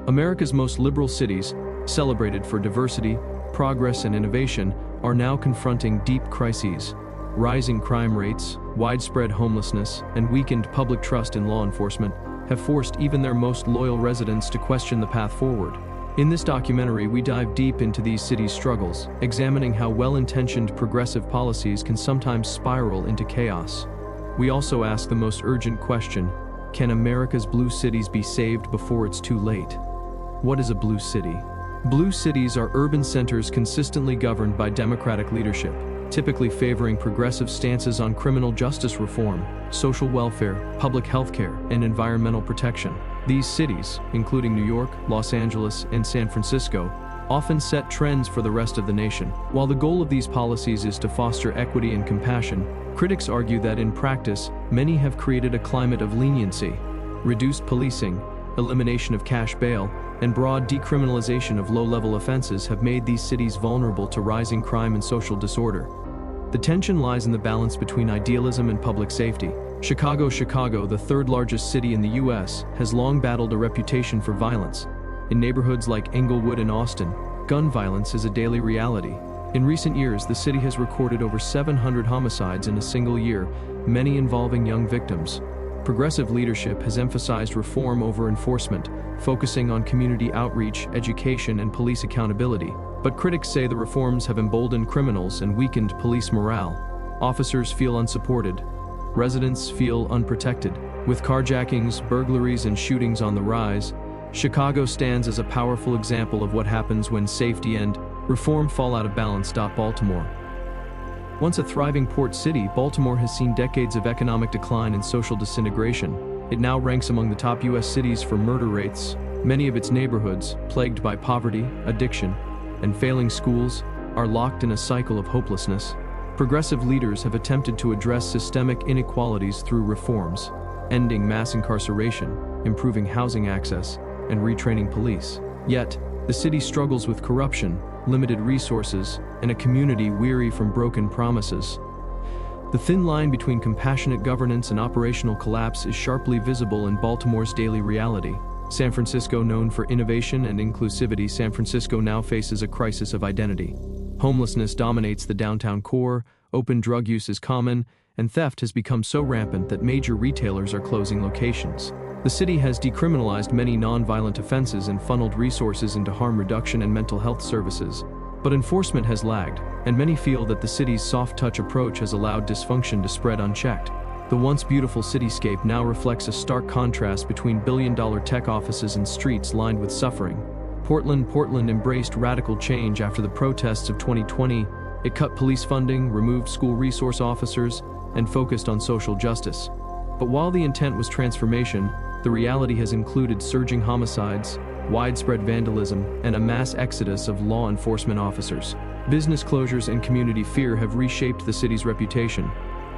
America's most liberal cities, celebrated for diversity, progress, and innovation, are now confronting deep crises. Rising crime rates, widespread homelessness, and weakened public trust in law enforcement have forced even their most loyal residents to question the path forward. In this documentary, we dive deep into these cities' struggles, examining how well-intentioned progressive policies can sometimes spiral into chaos. We also ask the most urgent question: can America's blue cities be saved before it's too late? What is a blue city? Blue cities are urban centers consistently governed by Democratic leadership, typically favoring progressive stances on criminal justice reform, social welfare, public health care, and environmental protection. These cities, including New York, Los Angeles, and San Francisco, often set trends for the rest of the nation. While the goal of these policies is to foster equity and compassion, critics argue that in practice, many have created a climate of leniency. Reduced policing, elimination of cash bail, and broad decriminalization of low-level offenses have made these cities vulnerable to rising crime and social disorder. The tension lies in the balance between idealism and public safety. Chicago, the third largest city in the U.S., has long battled a reputation for violence. In neighborhoods like Englewood and Austin, gun violence is a daily reality. In recent years, the city has recorded over 700 homicides in a single year, many involving young victims. Progressive leadership has emphasized reform over enforcement, focusing on community outreach, education, and police accountability. But critics say the reforms have emboldened criminals and weakened police morale. Officers feel unsupported. Residents feel unprotected. With carjackings, burglaries, and shootings on the rise, Chicago stands as a powerful example of what happens when safety and reform fall out of balance. Baltimore. Once a thriving port city, Baltimore has seen decades of economic decline and social disintegration. It now ranks among the top U.S. cities for murder rates. Many of its neighborhoods, plagued by poverty, addiction, and failing schools, are locked in a cycle of hopelessness. Progressive leaders have attempted to address systemic inequalities through reforms, ending mass incarceration, improving housing access, and retraining police. Yet, the city struggles with corruption, limited resources, and a community weary from broken promises. The thin line between compassionate governance and operational collapse is sharply visible in Baltimore's daily reality. San Francisco, known for innovation and inclusivity, San Francisco now faces a crisis of identity. Homelessness dominates the downtown core, open drug use is common, and theft has become so rampant that major retailers are closing locations. The city has decriminalized many non-violent offenses and funneled resources into harm reduction and mental health services. But enforcement has lagged, and many feel that the city's soft-touch approach has allowed dysfunction to spread unchecked. The once beautiful cityscape now reflects a stark contrast between billion-dollar tech offices and streets lined with suffering. Portland embraced radical change after the protests of 2020. It cut police funding, removed school resource officers, and focused on social justice. But while the intent was transformation, the reality has included surging homicides, widespread vandalism, and a mass exodus of law enforcement officers. Business closures and community fear have reshaped the city's reputation.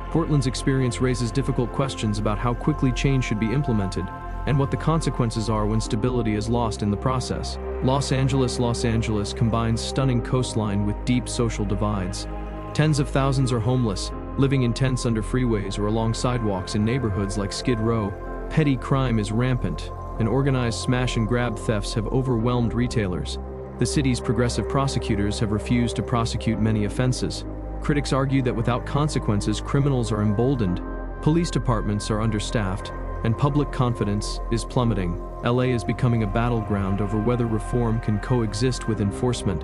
Portland's experience raises difficult questions about how quickly change should be implemented, and what the consequences are when stability is lost in the process. Los Angeles combines stunning coastline with deep social divides. Tens of thousands are homeless, living in tents under freeways or along sidewalks in neighborhoods like Skid Row. Petty crime is rampant, and organized smash-and-grab thefts have overwhelmed retailers. The city's progressive prosecutors have refused to prosecute many offenses. Critics argue that without consequences, criminals are emboldened, police departments are understaffed, and public confidence is plummeting. LA is becoming a battleground over whether reform can coexist with enforcement.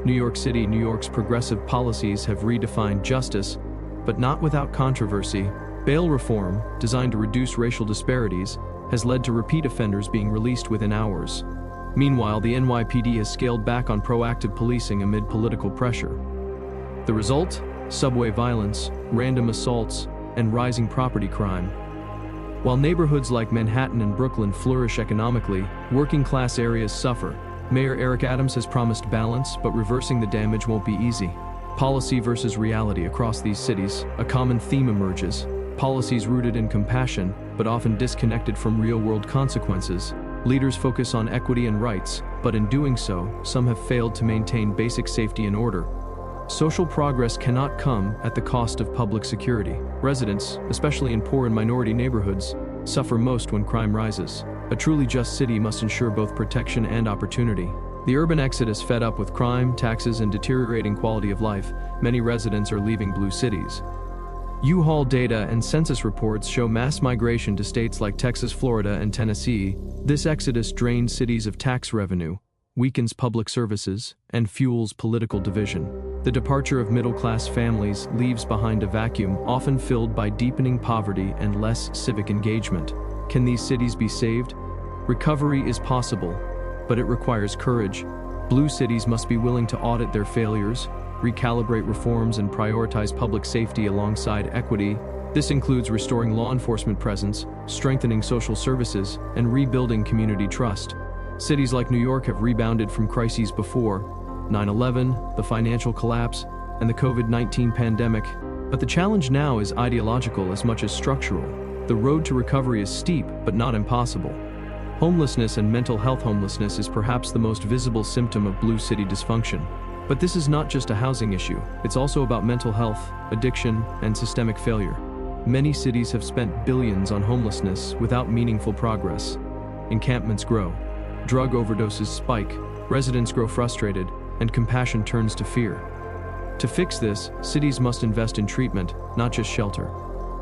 New York's progressive policies have redefined justice, but not without controversy. Bail reform, designed to reduce racial disparities, has led to repeat offenders being released within hours. Meanwhile, the NYPD has scaled back on proactive policing amid political pressure. The result? Subway violence, random assaults, and rising property crime. While neighborhoods like Manhattan and Brooklyn flourish economically, working-class areas suffer. Mayor Eric Adams has promised balance, but reversing the damage won't be easy. Policy versus reality across these cities, a common theme emerges. Policies rooted in compassion, but often disconnected from real-world consequences. Leaders focus on equity and rights, but in doing so, some have failed to maintain basic safety and order. Social progress cannot come at the cost of public security. Residents, especially in poor and minority neighborhoods, suffer most when crime rises. A truly just city must ensure both protection and opportunity. The urban exodus fed up with crime, taxes, and deteriorating quality of life. Many residents are leaving blue cities. U-Haul data and census reports show mass migration to states like Texas, Florida, and Tennessee. This exodus drains cities of tax revenue, weakens public services, and fuels political division. The departure of middle-class families leaves behind a vacuum, often filled by deepening poverty and less civic engagement. Can these cities be saved? Recovery is possible, but it requires courage. Blue cities must be willing to audit their failures, recalibrate reforms, and prioritize public safety alongside equity. This includes restoring law enforcement presence, strengthening social services, and rebuilding community trust. Cities like New York have rebounded from crises before: 9/11, the financial collapse, and the COVID-19 pandemic. But the challenge now is ideological as much as structural. The road to recovery is steep, but not impossible. Homelessness and mental health. Homelessness is perhaps the most visible symptom of blue city dysfunction. But this is not just a housing issue, it's also about mental health, addiction, and systemic failure. Many cities have spent billions on homelessness without meaningful progress. Encampments grow, drug overdoses spike, residents grow frustrated, and compassion turns to fear. To fix this, cities must invest in treatment, not just shelter.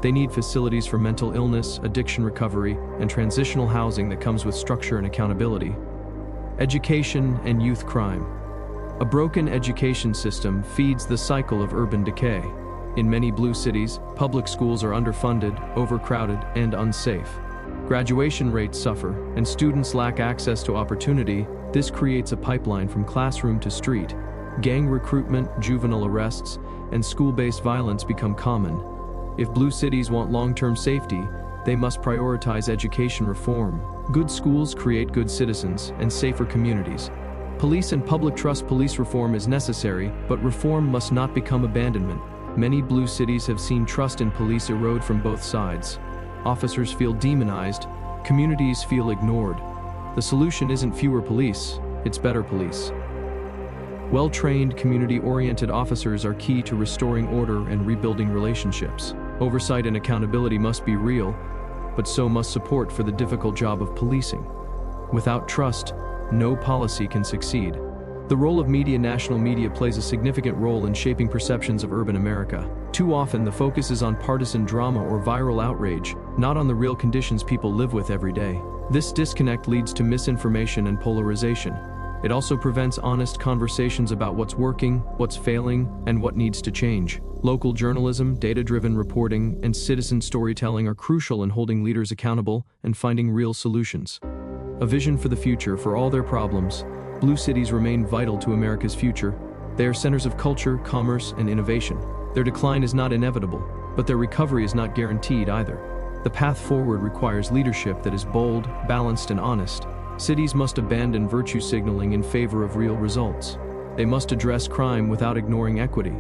They need facilities for mental illness, addiction recovery, and transitional housing that comes with structure and accountability. Education and youth crime. A broken education system feeds the cycle of urban decay. In many blue cities, public schools are underfunded, overcrowded, and unsafe. Graduation rates suffer, and students lack access to opportunity. This creates a pipeline from classroom to street. Gang recruitment, juvenile arrests, and school-based violence become common. If blue cities want long-term safety, they must prioritize education reform. Good schools create good citizens and safer communities. Police and public trust. Police reform is necessary, but reform must not become abandonment. Many blue cities have seen trust in police erode from both sides. Officers feel demonized, communities feel ignored. The solution isn't fewer police, it's better police. Well-trained, community-oriented officers are key to restoring order and rebuilding relationships. Oversight and accountability must be real, but so must support for the difficult job of policing. Without trust, no policy can succeed. The role of media. National media plays a significant role in shaping perceptions of urban America. Too often, the focus is on partisan drama or viral outrage, not on the real conditions people live with every day. This disconnect leads to misinformation and polarization. It also prevents honest conversations about what's working, what's failing, and what needs to change. Local journalism, data-driven reporting, and citizen storytelling are crucial in holding leaders accountable and finding real solutions. A vision for the future. For all their problems, blue cities remain vital to America's future. They are centers of culture, commerce, and innovation. Their decline is not inevitable, but their recovery is not guaranteed either. The path forward requires leadership that is bold, balanced, and honest. Cities must abandon virtue signaling in favor of real results. They must address crime without ignoring equity.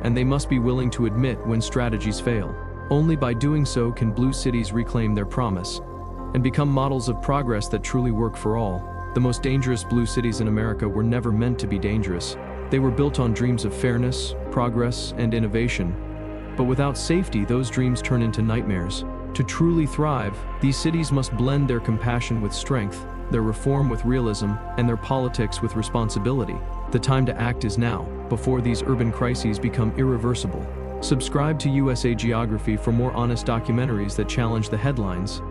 And they must be willing to admit when strategies fail. Only by doing so can blue cities reclaim their promise and become models of progress that truly work for all. The most dangerous blue cities in America were never meant to be dangerous. They were built on dreams of fairness, progress, and innovation. But without safety, those dreams turn into nightmares. To truly thrive, these cities must blend their compassion with strength, their reform with realism, and their politics with responsibility. The time to act is now, before these urban crises become irreversible. Subscribe to USA Geography for more honest documentaries that challenge the headlines.